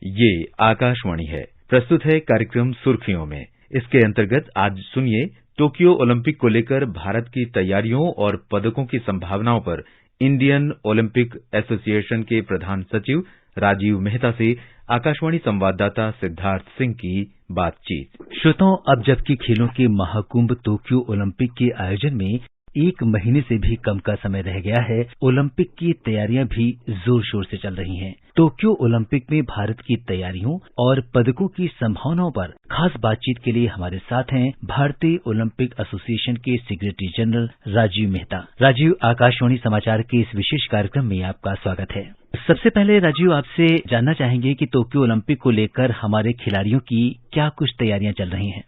ये आकाशवाणी है। प्रस्तुत है कार्यक्रम सुर्खियों में। इसके अंतर्गत आज सुनिए टोक्यो ओलंपिक को लेकर भारत की तैयारियों और पदकों की संभावनाओं पर इंडियन ओलंपिक एसोसिएशन के प्रधान सचिव राजीव मेहता से आकाशवाणी संवाददाता सिद्धार्थ सिंह की बातचीत। श्रोताओं, अब जबकि खेलों के महाकुंभ टोक्यो ओलंपिक के आयोजन में 1 महीने से भी कम का समय रह गया है, ओलंपिक की तैयारियां भी जोर शोर से चल रही हैं। टोक्यो ओलंपिक में भारत की तैयारियों और पदकों की संभावनाओं पर खास बातचीत के लिए हमारे साथ हैं भारतीय ओलंपिक एसोसिएशन के सेक्रेटरी जनरल राजीव मेहता। राजीव, आकाशवाणी समाचार के इस विशेष कार्यक्रम में आपका स्वागत है। सबसे पहले राजीव, आपसे जानना चाहेंगे कि टोक्यो ओलंपिक को लेकर हमारे खिलाड़ियों की क्या कुछ तैयारियां चल रही हैं।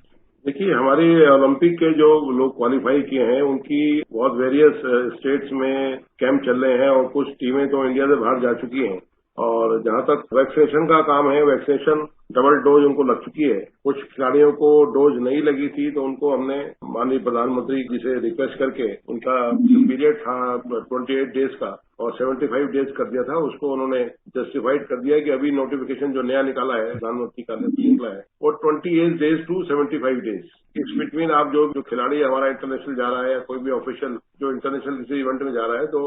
देखिए, हमारे ओलंपिक के जो लोग क्वालिफाई किए हैं उनकी बहुत वेरियस स्टेट्स में कैंप चल रहे हैं और कुछ टीमें तो इंडिया से बाहर जा चुकी हैं। और जहां तक वैक्सीनेशन का काम है, वैक्सीनेशन डबल डोज उनको लग चुकी है। कुछ खिलाड़ियों को डोज नहीं लगी थी तो उनको हमने माननीय प्रधानमंत्री जी से रिक्वेस्ट करके उनका पीरियड था 28 डेज का और 75 डेज कर दिया था, उसको उन्होंने जस्टिफाइड कर दिया कि अभी नोटिफिकेशन जो नया निकाला है प्रधानमंत्री का निकला है वो 28 डेज टू 75 डेज। इस बिटवीन आप जो खिलाड़ी हमारा इंटरनेशनल जा रहा है या कोई भी ऑफिशियल जो इंटरनेशनल किसी इवेंट में जा रहा है तो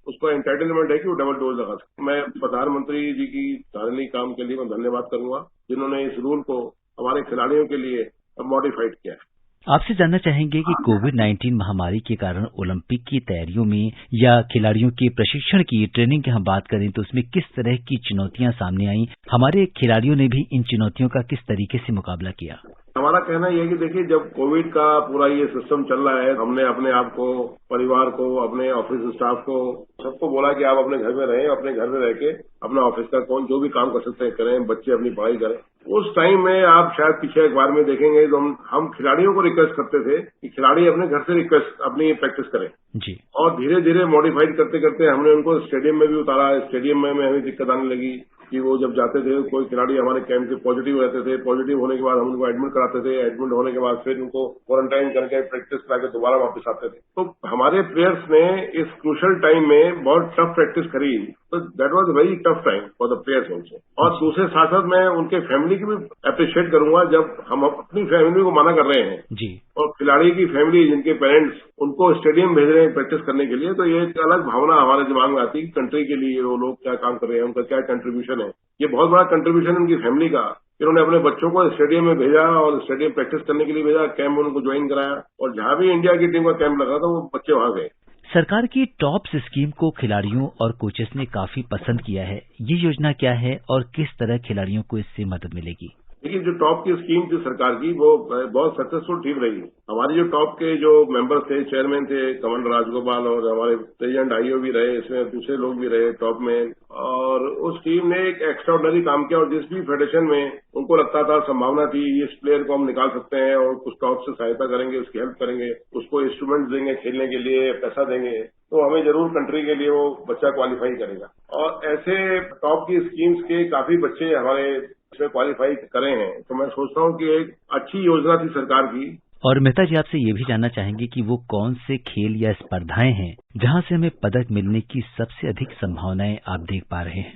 उसको एंटाइटलमेंट है कि वो डबल डोज लगा सकते। मैं प्रधानमंत्री जी की सराहनीय काम के लिए मैं धन्यवाद करूंगा जिन्होंने इस रूल को हमारे खिलाड़ियों के लिए मॉडिफाइड किया है। आपसे जानना चाहेंगे कि कोविड-19 महामारी के कारण ओलंपिक की तैयारियों में या खिलाड़ियों के प्रशिक्षण की ट्रेनिंग की हम बात करें तो उसमें किस तरह की चुनौतियां सामने आई, हमारे खिलाड़ियों ने भी इन चुनौतियों का किस तरीके से मुकाबला किया? हमारा कहना यह है कि देखिए, जब कोविड का पूरा ये सिस्टम चल रहा है, हमने अपने आप को, परिवार को, अपने ऑफिस स्टाफ को सबको बोला कि आप अपने घर में रहें, अपने घर में रह के अपना ऑफिस का जो भी काम कर सकते हैं करें, बच्चे अपनी पढ़ाई करें। उस टाइम में आप शायद पीछे अखबार में देखेंगे तो हम खिलाड़ियों को रिक्वेस्ट करते थे कि खिलाड़ी अपने घर से अपनी प्रैक्टिस करें जी। और धीरे धीरे मॉडिफाइड करते करते हमने उनको स्टेडियम में भी उतारा। स्टेडियम में हमें दिक्कत आने लगी कि वो जब जाते थे कोई खिलाड़ी हमारे कैंप के पॉजिटिव रहते थे, पॉजिटिव होने के बाद हम उनको एडमिट कराते थे, एडमिट होने के बाद फिर उनको क्वारंटाइन करके प्रैक्टिस करा के दोबारा वापस आते थे। तो हमारे प्लेयर्स ने इस क्रूशियल टाइम में बहुत टफ प्रैक्टिस करी, तो that was very tough time for the players also. और दूसरे साथ साथ मैं उनके फैमिली की भी अप्रिशिएट करूंगा जब हम अपनी फैमिली को मना कर रहे हैं जी और खिलाड़ी की फैमिली जिनके पेरेंट्स उनको स्टेडियम भेज रहे हैं प्रैक्टिस करने के लिए, तो ये एक अलग भावना हमारे दिमाग में आती है कि कंट्री के लिए वो लोग क्या काम कर रहे हैं, उनका क्या कंट्रीब्यूशन है। ये बहुत बड़ा कंट्रीब्यूशन है उनकी फैमिली का। इन्होंने अपने बच्चों को स्टेडियम में भेजा और स्टेडियम प्रैक्टिस करने के लिए भेजा, कैंप में उनको ज्वाइन कराया और जहां भी इंडिया की टीम का कैंप लगा था वो बच्चे वहां गए। सरकार की टॉप्स स्कीम को खिलाड़ियों और कोचेस ने काफी पसंद किया है। ये योजना क्या है और किस तरह खिलाड़ियों को इससे मदद मिलेगी? देखिए, जो टॉप की स्कीम थी सरकार की वो बहुत सक्सेसफुल ठीक रही। हमारे जो टॉप के जो मेंबर्स थे, चेयरमैन थे कमल राजगोपाल और हमारे प्रेसिडेंट आईओ भी रहे, इसमें दूसरे लोग भी रहे टॉप में, और उस टीम ने एक एक्स्ट्राऑर्डिनरी काम किया और जिस भी फेडरेशन में उनको लगता था संभावना थी इस प्लेयर को हम निकाल सकते हैं और कुछ टॉप से सहायता करेंगे, उसकी हेल्प करेंगे, उसको इंस्ट्रूमेंट देंगे खेलने के लिए, पैसा देंगे, तो हमें जरूर कंट्री के लिए वो बच्चा क्वालिफाई करेगा। और ऐसे टॉप की स्कीम्स के काफी बच्चे हमारे इसमें क्वालिफाई करे हैं, तो मैं सोचता हूँ कि एक अच्छी योजना थी सरकार की। और मेहता जी, आपसे ये भी जानना चाहेंगे कि वो कौन से खेल या स्पर्धाएं हैं जहां से हमें पदक मिलने की सबसे अधिक संभावनाएं आप देख पा रहे हैं?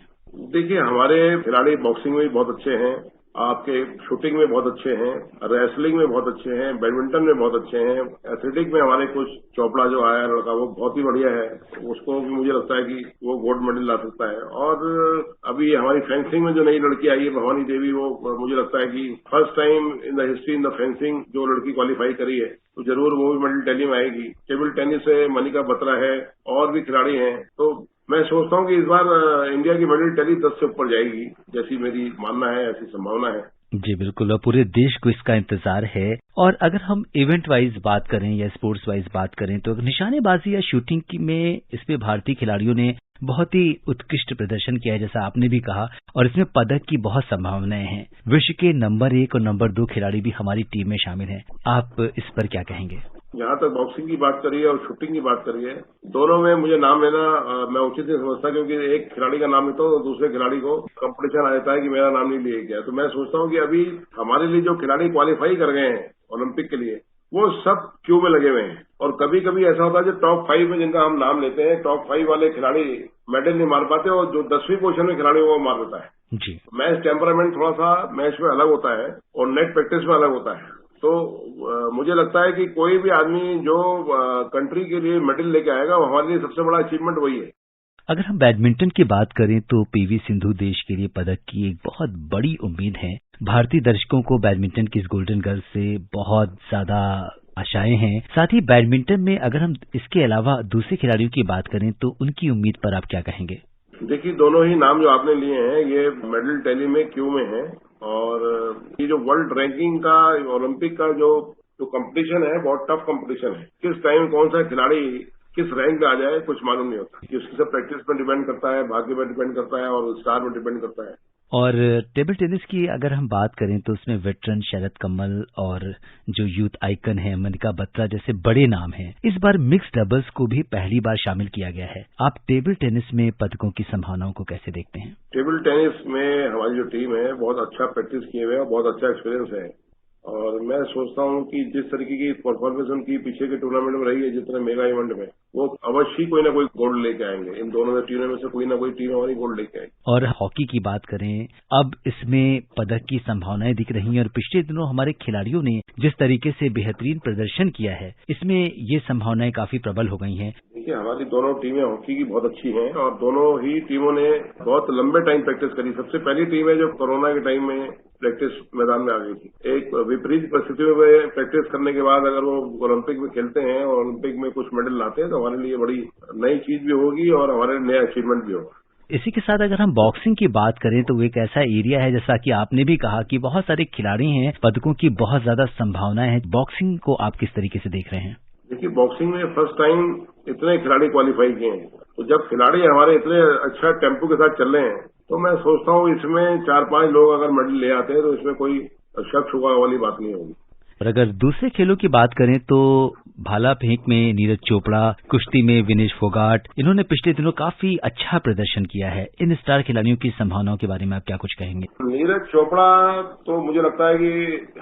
देखिए, हमारे खिलाड़ी बॉक्सिंग में भी बहुत अच्छे हैं, आपके शूटिंग में बहुत अच्छे हैं, रेसलिंग में बहुत अच्छे हैं, बैडमिंटन में बहुत अच्छे हैं, एथलेटिक में हमारे कुछ चोपड़ा जो आया लड़का वो बहुत ही बढ़िया है, उसको भी मुझे लगता है कि वो गोल्ड मेडल ला सकता है। और अभी हमारी फेंसिंग में जो नई लड़की आई है भवानी देवी, वो मुझे लगता है कि first time in the history in the fencing जो लड़की क्वालिफाई करी है, तो जरूर वो भी मेडल टैली में आएगी। टेबल टेनिस से मनिका बत्रा है और भी खिलाड़ी हैं, तो मैं सोचता हूँ कि इस बार इंडिया की मेडल टैली 10 से ऊपर जाएगी, जैसी मेरी मानना है, ऐसी संभावना है। जी बिल्कुल, और पूरे देश को इसका इंतजार है। और अगर हम इवेंट वाइज बात करें या स्पोर्ट्स वाइज बात करें तो निशानेबाजी या शूटिंग में इसमें भारतीय खिलाड़ियों ने बहुत ही उत्कृष्ट प्रदर्शन किया है, जैसा आपने भी कहा, और इसमें पदक की बहुत संभावनाएं हैं। विश्व के नंबर 1 और नंबर 2 खिलाड़ी भी हमारी टीम में शामिल हैं। आप इस पर क्या कहेंगे? जहां तक बॉक्सिंग की बात करिए और शूटिंग की बात करिए, दोनों में मुझे नाम लेना मैं उचित नहीं समझता, क्योंकि एक खिलाड़ी का नाम लेता हूँ तो दूसरे खिलाड़ी को कंपटीशन आ जाता है कि मेरा नाम नहीं लिया गया। तो मैं सोचता हूँ कि अभी हमारे लिए जो खिलाड़ी क्वालिफाई कर गए हैं ओलंपिक के लिए, वो सब क्यू में लगे हुए हैं। और कभी कभी ऐसा होता है जो टॉप 5 में जिनका हम नाम लेते हैं, टॉप 5 वाले खिलाड़ी मेडल नहीं मार पाते और जो 10वीं पोजीशन में खिलाड़ी वो मार देता है जी। मैच टेम्परामेंट थोड़ा सा मैच में अलग होता है और नेट प्रैक्टिस में अलग होता है। तो मुझे लगता है कि कोई भी आदमी जो कंट्री के लिए मेडल लेके आएगा वो हमारे लिए सबसे बड़ा अचीवमेंट वही है। अगर हम बैडमिंटन की बात करें तो पीवी सिंधु देश के लिए पदक की एक बहुत बड़ी उम्मीद है। भारतीय दर्शकों को बैडमिंटन की इस गोल्डन गर्ल से बहुत ज्यादा आशाएं हैं। साथ ही बैडमिंटन में अगर हम इसके अलावा दूसरे खिलाड़ियों की बात करें तो उनकी उम्मीद पर आप क्या कहेंगे? देखिए, दोनों ही नाम जो आपने लिए हैं ये मेडल टैली में क्यू में है और ये जो वर्ल्ड रैंकिंग का ओलंपिक का जो कंपटीशन है बहुत टफ कंपटीशन है। किस टाइम कौन सा खिलाड़ी किस रैंक में आ जाए कुछ मालूम नहीं होता कि उसकी सब प्रैक्टिस पर डिपेंड करता है, भाग्य पर डिपेंड करता है और स्टार पर डिपेंड करता है। और टेबल टेनिस की अगर हम बात करें तो उसमें वेटरन शरद कमल और जो यूथ आइकन है मनिका बत्रा जैसे बड़े नाम हैं। इस बार मिक्स डबल्स को भी पहली बार शामिल किया गया है। आप टेबल टेनिस में पदकों की संभावनाओं को कैसे देखते हैं? टेबल टेनिस में हमारी जो टीम है बहुत अच्छा प्रैक्टिस किए हुए है और बहुत अच्छा एक्सपीरियंस है और मैं सोचता हूं कि जिस तरीके की परफॉर्मेंस उनकी पीछे के टूर्नामेंट में रही है, जितने मेगा इवेंट में, वो अवश्य कोई ना कोई गोल्ड लेके आएंगे। इन दोनों टीमों में से कोई ना कोई टीम हमारी गोल्ड लेके आएगी। और हॉकी की बात करें, अब इसमें पदक की संभावनाएं दिख रही हैं और पिछले दिनों हमारे खिलाड़ियों ने जिस तरीके से बेहतरीन प्रदर्शन किया है इसमें ये संभावनाएं काफी प्रबल हो गई हैं। देखिए, हमारी दोनों टीमें हॉकी की बहुत अच्छी हैं और दोनों ही टीमों ने बहुत लंबे टाइम प्रैक्टिस करी। सबसे पहली टीम है जो कोरोना के टाइम में प्रैक्टिस मैदान में आ गई थी। एक विपरीत परिस्थितियों में प्रैक्टिस करने के बाद अगर वो ओलंपिक में खेलते हैं और ओलंपिक में कुछ मेडल लाते हैं तो हमारे लिए बड़ी नई चीज भी होगी और हमारे नया अचीवमेंट भी होगा। इसी के साथ अगर हम बॉक्सिंग की बात करें तो वो एक ऐसा एरिया है, जैसा कि आपने भी कहा कि बहुत सारे खिलाड़ी हैं, पदकों की बहुत ज्यादा संभावनाएं हैं। बॉक्सिंग को आप किस तरीके से देख रहे हैं? देखिए, बॉक्सिंग में फर्स्ट टाइम इतने खिलाड़ी क्वालिफाई किए हैं, तो जब खिलाड़ी हमारे इतने अच्छा टेम्पो के साथ चल रहे हैं तो मैं सोचता हूँ इसमें 4-5 लोग अगर मेडल ले आते हैं तो इसमें कोई शक शुबा वाली बात नहीं होगी। और अगर दूसरे खेलों की बात करें तो भाला फेंक में नीरज चोपड़ा, कुश्ती में विनेश फोगाट, इन्होंने पिछले दिनों काफी अच्छा प्रदर्शन किया है। इन स्टार खिलाड़ियों की संभावनाओं के बारे में आप क्या कुछ कहेंगे? नीरज चोपड़ा तो मुझे लगता है कि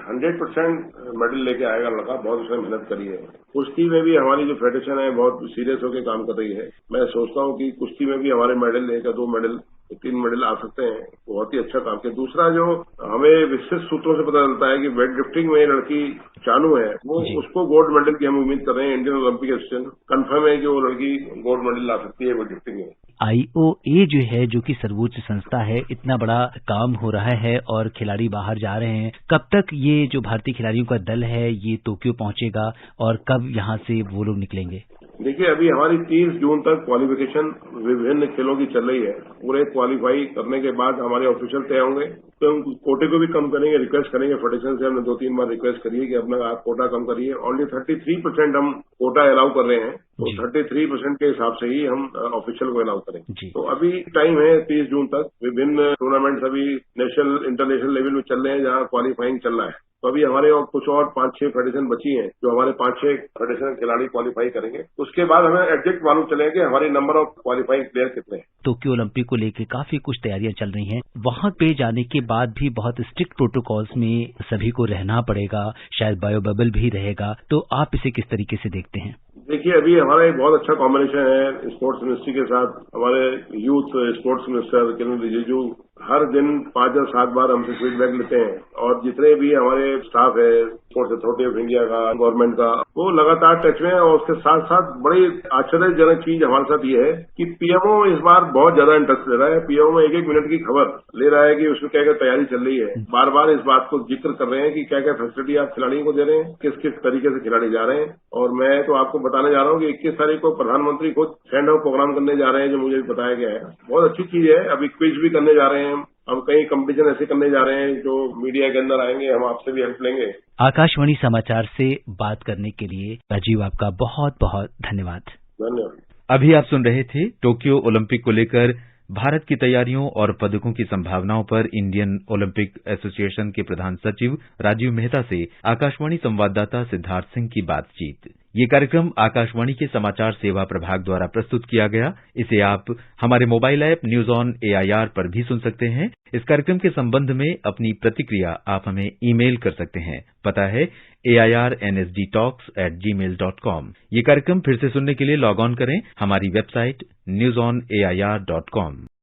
100% मेडल लेके आएगा लड़का, बहुत उसने मेहनत करी है। कुश्ती में भी हमारी जो फेडरेशन है बहुत सीरियस होकर काम कर रही है। मैं सोचता हूँ कि कुश्ती में भी हमारे मेडल लेकर 2 मेडल 3 मेडल आ सकते हैं। बहुत ही अच्छा काम किया। दूसरा जो हमें विशेष सूत्रों से पता चलता है कि वेट लिफ्टिंग में लड़की चानू है, वो उसको गोल्ड मेडल की हम उम्मीद कर रहे हैं। इंडियन ओलंपिक एसोसिएशन कंफर्म है कि वो लड़की गोल्ड मेडल ला सकती है वेट लिफ्टिंग में। IOA जो है, जो कि सर्वोच्च संस्था है, इतना बड़ा काम हो रहा है और खिलाड़ी बाहर जा रहे हैं। कब तक ये जो भारतीय खिलाड़ियों का दल है ये टोक्यो पहुंचेगा और कब यहाँ से वो लोग निकलेंगे? देखिए, अभी हमारी 30 जून तक क्वालिफिकेशन विभिन्न खेलों की चल रही है। पूरे क्वालिफाई करने के बाद हमारे ऑफिशियल तय होंगे तो हम कोटे को भी कम करेंगे, रिक्वेस्ट करेंगे फेडरेशन से। हमने 2-3 बार रिक्वेस्ट करी है कि अपना आप कोटा कम करिए। ओनली 33% हम कोटा अलाउ कर रहे हैं, तो 33% के हिसाब से ही हम ऑफिशियल को अलाउ करेंगे। तो अभी टाइम है 30 जून तक। विभिन्न टूर्नामेंट्स अभी नेशनल इंटरनेशनल लेवल में चल रहे हैं जहां क्वालिफाइंग चल रहा है। तो अभी हमारे और कुछ और 5-6 फेडरेशन बची हैं जो हमारे 5-6 फेडरेशन खिलाड़ी क्वालिफाई करेंगे। उसके बाद हमें एग्जैक्ट मालूम चलेगा कि हमारी नंबर ऑफ क्वालिफाइंग प्लेयर कितने हैं। टोक्यो ओलंपिक को लेकर काफी कुछ तैयारियां चल रही हैं। वहां पे जाने के बाद भी बहुत स्ट्रिक्ट प्रोटोकॉल्स में सभी को रहना पड़ेगा, शायद बायो बबल भी रहेगा। तो आप इसे किस तरीके से देखते हैं? देखिए, अभी हमारा एक बहुत अच्छा कॉम्बिनेशन है स्पोर्ट्स मिनिस्ट्री के साथ। हमारे यूथ स्पोर्ट्स मिनिस्टर किरण रिजिजू हर दिन 5 या 7 बार हमसे फीडबैक लेते हैं और जितने भी हमारे स्टाफ है स्पोर्ट्स अथॉरिटी ऑफ इंडिया का, गवर्नमेंट का, वो लगातार टच में है। और उसके साथ साथ बड़ी आश्चर्यजनक चीज हमारे साथ ये है कि पीएमओ इस बार बहुत ज्यादा इंटरेस्ट ले रहा है। पीएमओ में 1-1 मिनट की खबर ले रहा है कि उसमें क्या क्या तैयारी चल रही है। बार बार इस बात को जिक्र कर रहे हैं कि क्या क्या फैसिलिटी आप खिलाड़ियों को दे रहे हैं, किस किस तरीके से खिलाड़ी जा रहे हैं। और मैं तो आपको बताने जा रहा हूँ कि 21 तारीख को प्रधानमंत्री खुद सेंड ऑफ प्रोग्राम करने जा रहे हैं, जो मुझे बताया गया है। बहुत अच्छी चीज है। अभी क्विज भी करने जा रहे हैं हम कई कंपटीशन ऐसे करने जा रहे हैं जो मीडिया के अंदर आएंगे। हम आपसे भी हेल्प लेंगे। आकाशवाणी समाचार से बात करने के लिए राजीव आपका बहुत बहुत धन्यवाद। धन्यवाद। अभी आप सुन रहे थे टोक्यो ओलंपिक को लेकर भारत की तैयारियों और पदकों की संभावनाओं पर इंडियन ओलंपिक एसोसिएशन के प्रधान सचिव राजीव मेहता से आकाशवाणी संवाददाता सिद्धार्थ सिंह की बातचीत। ये कार्यक्रम आकाशवाणी के समाचार सेवा प्रभाग द्वारा प्रस्तुत किया गया। इसे आप हमारे mobile app news on AIR पर भी सुन सकते हैं। इस कार्यक्रम के संबंध में अपनी प्रतिक्रिया आप हमें ईमेल कर सकते हैं। पता है airnsdtalks@gmail.com। ये कार्यक्रम फिर से सुनने के लिए लॉग ऑन करें हमारी वेबसाइट newsonair.com।